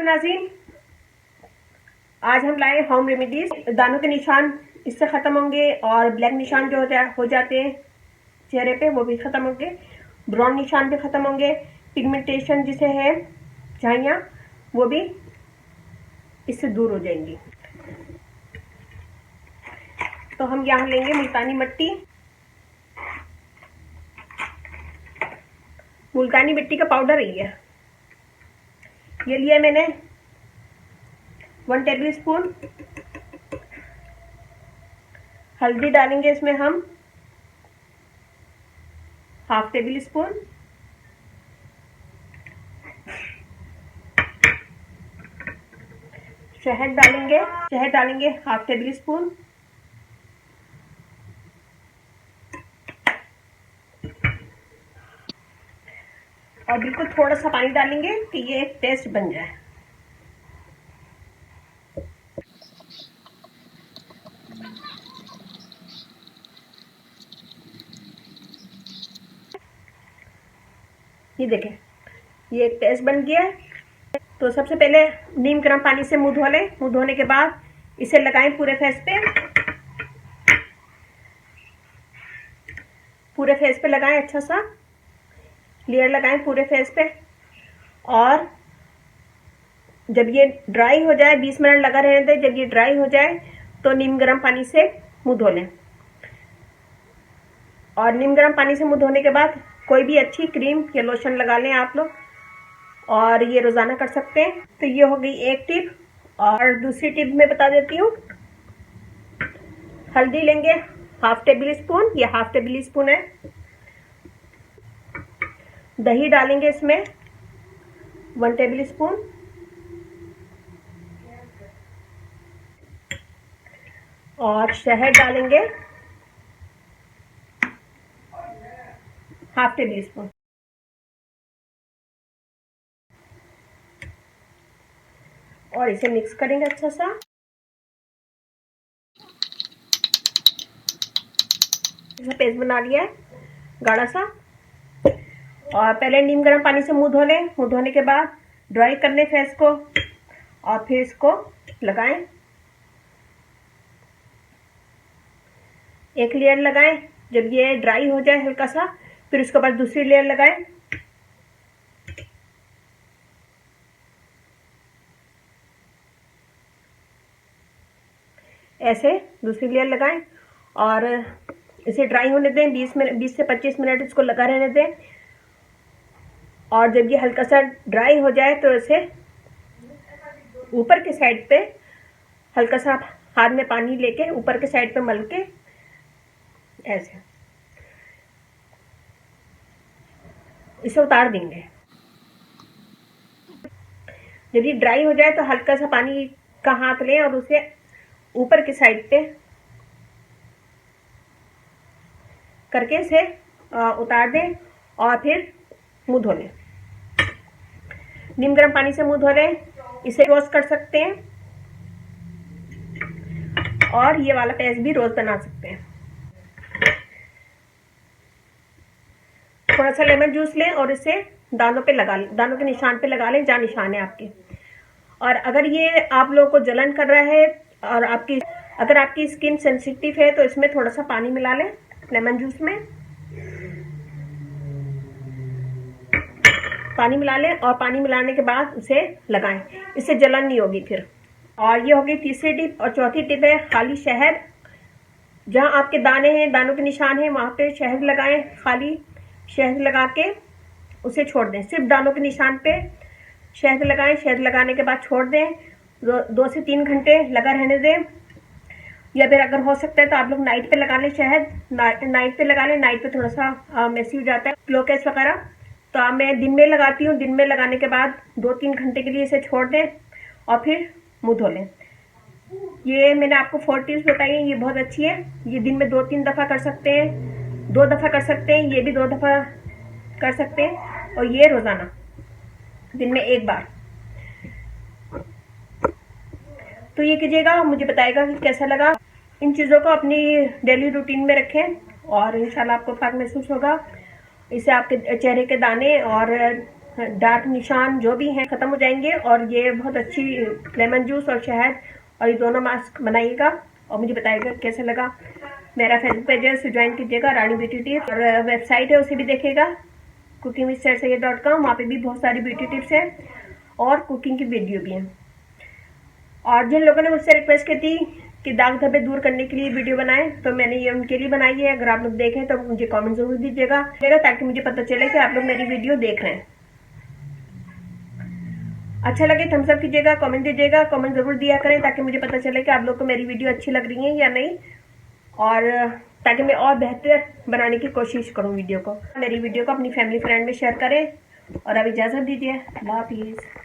नाज़रीन, आज हम लाए होम रेमेडीज। दानों के निशान इससे ख़त्म होंगे और ब्लैक निशान जो हो जाते हैं चेहरे पे वो भी ख़त्म होंगे, ब्राउन निशान भी ख़त्म होंगे, पिगमेंटेशन जिसे है झाइयाँ वो भी इससे दूर हो जाएंगी। तो हम यहाँ लेंगे मुल्तानी मिट्टी। मुल्तानी मिट्टी का पाउडर है ये लिया मैंने 1 टेबल स्पून। हल्दी डालेंगे इसमें हम ½ टेबल स्पून। शहद डालेंगे ½ टेबल स्पून। और बिल्कुल थोड़ा सा पानी डालेंगे कि ये एक पेस्ट बन जाए। ये देखें, ये एक पेस्ट बन गया है। तो सबसे पहले नीम गर्म पानी से मुंह धो लें। मुंह धोने के बाद इसे लगाएं पूरे फेस पे लगाएं। अच्छा सा लेयर लगाएं पूरे फेस पे। और जब ये ड्राई हो जाए 20 मिनट लगा रहने दें। जब ये ड्राई हो जाए तो नीम गर्म पानी से मुंह धो लें। और नीम गर्म पानी से मुंह धोने के बाद कोई भी अच्छी क्रीम या लोशन लगा लें आप लोग, और ये रोजाना कर सकते हैं। तो ये हो गई एक टिप। और दूसरी टिप मैं बता देती हूँ। हल्दी लेंगे ½ टेबल स्पून, ये ½ टेबल स्पून है। दही डालेंगे इसमें 1 टेबल स्पून। और शहद डालेंगे ½ टेबल स्पून। और इसे मिक्स करेंगे अच्छा सा। पेस्ट बना लिया है गाढ़ा सा। और पहले नीम गर्म पानी से मुंह धो लें। मुंह धोने के बाद ड्राई कर लें फेस को और फिर इसको लगाएं। एक लेयर लगाएं। जब ये ड्राई हो जाए हल्का सा, फिर उसके बाद दूसरी लेयर लगाएं। ऐसे दूसरी लेयर लगाएं और इसे ड्राई होने दें। 20 से 25 मिनट इसको लगा रहने दें। और जब ये हल्का सा ड्राई हो जाए तो इसे ऊपर के साइड पे हल्का सा हाथ में पानी लेके ऊपर के साइड पे मल के ऐसे इसे उतार देंगे। जब ये ड्राई हो जाए तो हल्का सा पानी का हाथ लें और उसे ऊपर की साइड पे करके इसे उतार दें और फिर मुंह धो लें। नीम गर्म पानी से मुंह धो लें। इसे रोज कर सकते हैं और ये वाला पेस्ट भी रोज बना सकते हैं। थोड़ा सा लेमन जूस लें और इसे दानों पे लगा लें, दानों के निशान पे लगा लें जहाँ निशान है आपके। और अगर ये आप लोगों को जलन कर रहा है और अगर आपकी स्किन सेंसिटिव है तो इसमें थोड़ा सा पानी मिला लें लेमन जूस में। पानी मिला लें और पानी मिलाने के बाद उसे लगाएं। इससे जलन नहीं होगी फिर। और ये हो गई तीसरी टिप। और चौथी टिप है खाली शहद। जहाँ आपके दाने हैं, दानों के निशान हैं, वहाँ पे शहद लगाएं। खाली शहद लगा के उसे छोड़ दें। सिर्फ दानों के निशान पे शहद लगाएं। शहद लगाने के बाद छोड़ दें। 2 से 3 घंटे लगा रहने दें। या फिर अगर हो सकता है तो आप लोग नाइट पे लगा लें शहद। नाइट पे लगा लें। नाइट पे थोड़ा सा मेसी हो जाता है ग्लोकेस वगैरह। तो मैं दिन में लगाती हूँ। दिन में लगाने के बाद 2-3 घंटे के लिए इसे छोड़ दें और फिर मुंह धो लें। ये मैंने आपको 4 टिप्स बताई हैं, ये बहुत अच्छी है। ये दिन में 2-3 दफ़ा कर सकते हैं, 2 दफ़ा कर सकते हैं, ये भी 2 दफ़ा कर सकते हैं। और ये रोज़ाना दिन में 1 बार। तो ये कीजिएगा, मुझे बताइएगा कि कैसा लगा। इन चीज़ों को अपनी डेली रूटीन में रखें और इंशाल्लाह आपको फ़र्क महसूस होगा। इससे आपके चेहरे के दाने और डार्क निशान जो भी हैं ख़त्म हो जाएंगे। और ये बहुत अच्छी लेमन जूस और शहद और ये दोनों मास्क बनाइएगा और मुझे बताइएगा कैसे लगा। मेरा फेसबुक पेज है, उसे ज्वाइन कीजिएगा, रानी ब्यूटी टिप्स, और वेबसाइट है उसे भी देखिएगा cookingwithsarsayyed.com। वहाँ पे भी बहुत सारी ब्यूटी टिप्स हैं और कुकिंग की वीडियो भी हैं। और जिन लोगों ने मुझसे रिक्वेस्ट की थी कि दाग धब्बे दूर करने के लिए वीडियो बनाएं, तो मैंने ये उनके लिए बनाई है। अगर आप लोग देखें तो मुझे कमेंट जरूर दीजिएगा ताकि मुझे पता चले कि आप लोग मेरी वीडियो देख रहे हैं। अच्छा लगे थम्स अप कीजिएगा, कमेंट दीजिएगा, कमेंट जरूर दिया करें ताकि मुझे पता चले कि आप लोग को मेरी वीडियो अच्छी लग रही है या नहीं, और ताकि मैं और बेहतर बनाने की कोशिश करूं वीडियो को। मेरी वीडियो को अपनी फैमिली फ्रेंड में शेयर करें और अब इजाज़त दीजिए। अल्लाह हाफिज़।